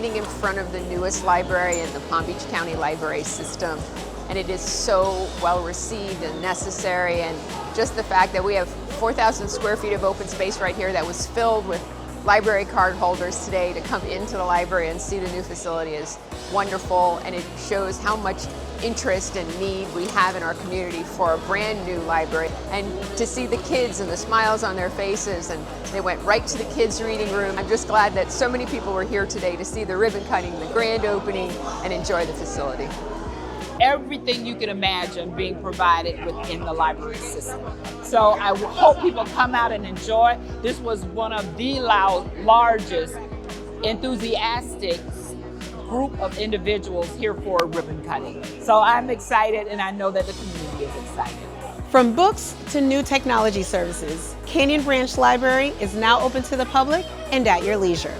standing in front of the newest library in the Palm Beach County Library system, and it is so well received and necessary, and just the fact that we have 4,000 square feet of open space right here that was filled with library card holders today to come into the library and see the new facility is wonderful, and it shows how much interest and need we have in our community for a brand new library. And to see the kids and the smiles on their faces, and they went right to the kids' reading room. I'm just glad that so many people were here today to see the ribbon cutting, the grand opening, and enjoy the facility. Everything you can imagine being provided within the library system. So I hope people come out and enjoy. This was one of the largest enthusiastic group of individuals here for ribbon cutting. So I'm excited, and I know that the community is excited. From books to new technology services, Canyon Branch Library is now open to the public and at your leisure.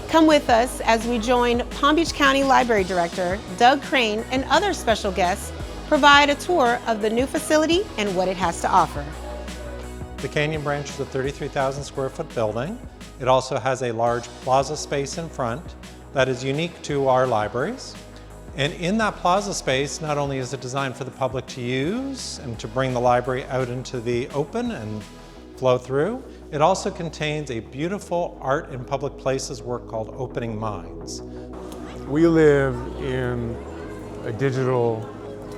Come with us as we join Palm Beach County Library Director Doug Crane and other special guests provide a tour of the new facility and what it has to offer. The Canyon Branch is a 33,000 square foot building. It also has a large plaza space in front that is unique to our libraries. And in that plaza space, not only is it designed for the public to use and to bring the library out into the open and flow through, it also contains a beautiful art in public places work called Opening Minds. We live in a digital,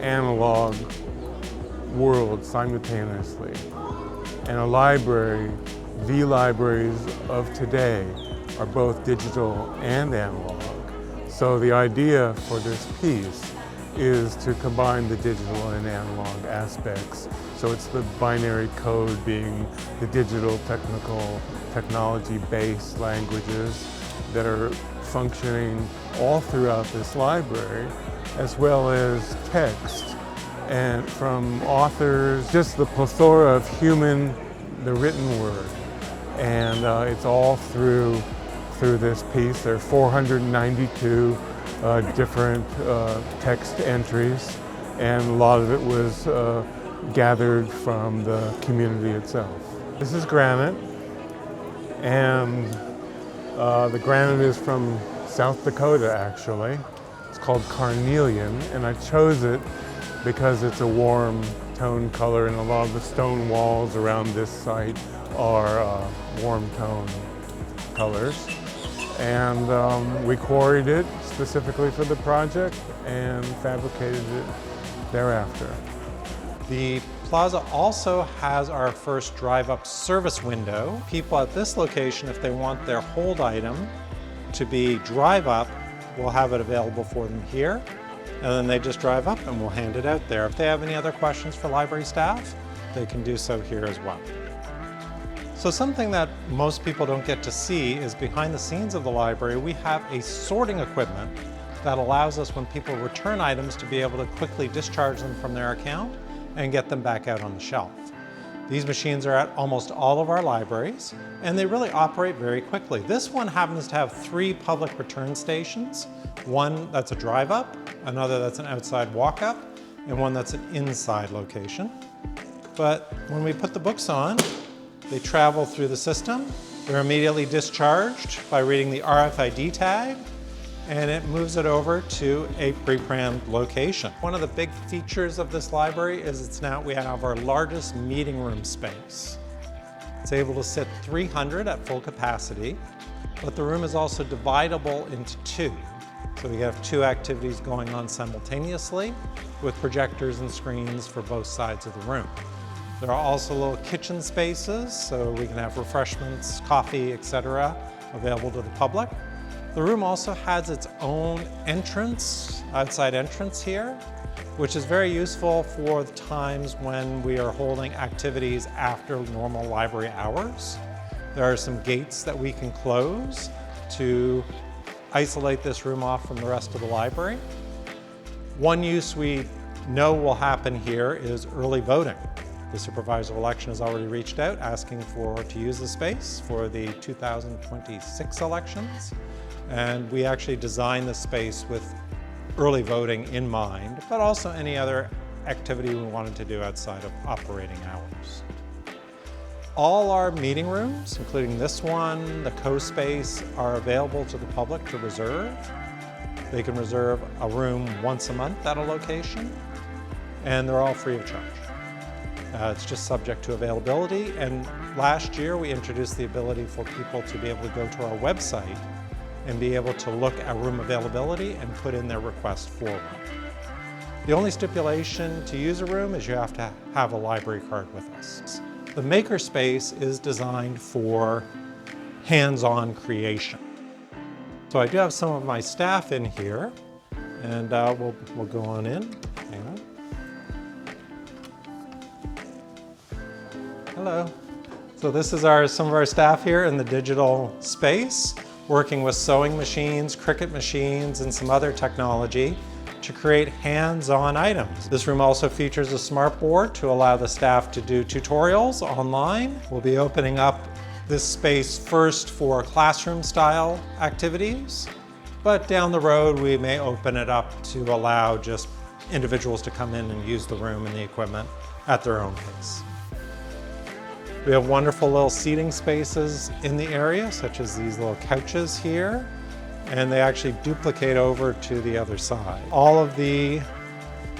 analog world simultaneously. And a library, the libraries of today, are both digital and analog. So the idea for this piece is to combine the digital and analog aspects. So it's the binary code being the digital, technology-based languages that are functioning all throughout this library, as well as text and from authors, just the plethora of the written word. And it's all through this piece. There are 492 different text entries, and a lot of it was gathered from the community itself. This is granite, and the granite is from South Dakota, actually. It's called carnelian, and I chose it because it's a warm tone color, and a lot of the stone walls around this site are warm tone colors. And we quarried it specifically for the project and fabricated it thereafter. The plaza also has our first drive-up service window. People at this location, if they want their hold item to be drive-up, we'll have it available for them here. And then they just drive up and we'll hand it out there. If they have any other questions for library staff, they can do so here as well. So something that most people don't get to see is behind the scenes of the library, we have a sorting equipment that allows us, when people return items, to be able to quickly discharge them from their account and get them back out on the shelf. These machines are at almost all of our libraries, and they really operate very quickly. This one happens to have 3 public return stations. One that's a drive-up, another that's an outside walk-up, and one that's an inside location. But when we put the books on, they travel through the system. They're immediately discharged by reading the RFID tag, and it moves it over to a pre-programmed location. One of the big features of this library is we have our largest meeting room space. It's able to sit 300 at full capacity, but the room is also dividable into 2. So we have 2 activities going on simultaneously with projectors and screens for both sides of the room. There are also little kitchen spaces, so we can have refreshments, coffee, etc. available to the public. The room also has its own entrance, outside entrance here, which is very useful for the times when we are holding activities after normal library hours. There are some gates that we can close to isolate this room off from the rest of the library. One use we know will happen here is early voting. The supervisor of election has already reached out asking to use the space for the 2026 elections. And we actually designed the space with early voting in mind, but also any other activity we wanted to do outside of operating hours. All our meeting rooms, including this one, the co-space, are available to the public to reserve. They can reserve a room once a month at a location, and they're all free of charge. It's just subject to availability, and last year we introduced the ability for people to be able to go to our website and be able to look at room availability and put in their request for one. The only stipulation to use a room is you have to have a library card with us. The makerspace is designed for hands-on creation. So I do have some of my staff in here, and we'll go on in. Hang on. Hello. So this is some of our staff here in the digital space, working with sewing machines, Cricut machines, and some other technology to create hands-on items. This room also features a smart board to allow the staff to do tutorials online. We'll be opening up this space first for classroom-style activities, but down the road we may open it up to allow just individuals to come in and use the room and the equipment at their own pace. We have wonderful little seating spaces in the area, such as these little couches here, and they actually duplicate over to the other side. All of the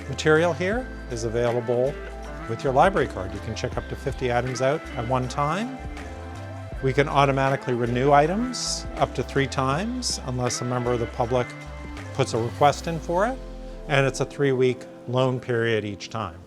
material here is available with your library card. You can check up to 50 items out at one time. We can automatically renew items up to 3 times unless a member of the public puts a request in for it, and it's a 3-week loan period each time.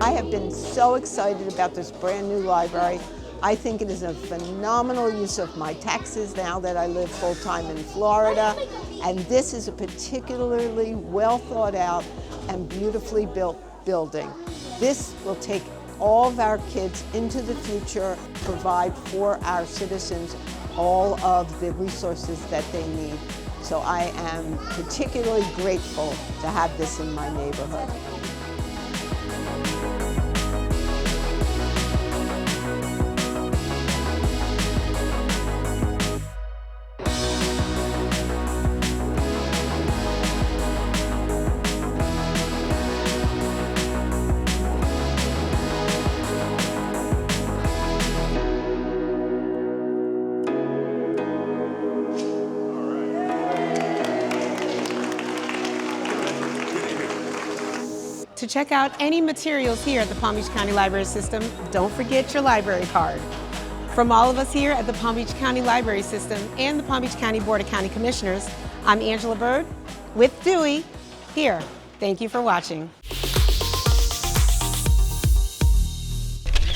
I have been so excited about this brand new library. I think it is a phenomenal use of my taxes now that I live full-time in Florida. And this is a particularly well thought out and beautifully built building. This will take all of our kids into the future, provide for our citizens all of the resources that they need. So I am particularly grateful to have this in my neighborhood. To check out any materials here at the Palm Beach County Library System, don't forget your library card. From all of us here at the Palm Beach County Library System and the Palm Beach County Board of County Commissioners, I'm Angela Bird with Dewey here. Thank you for watching.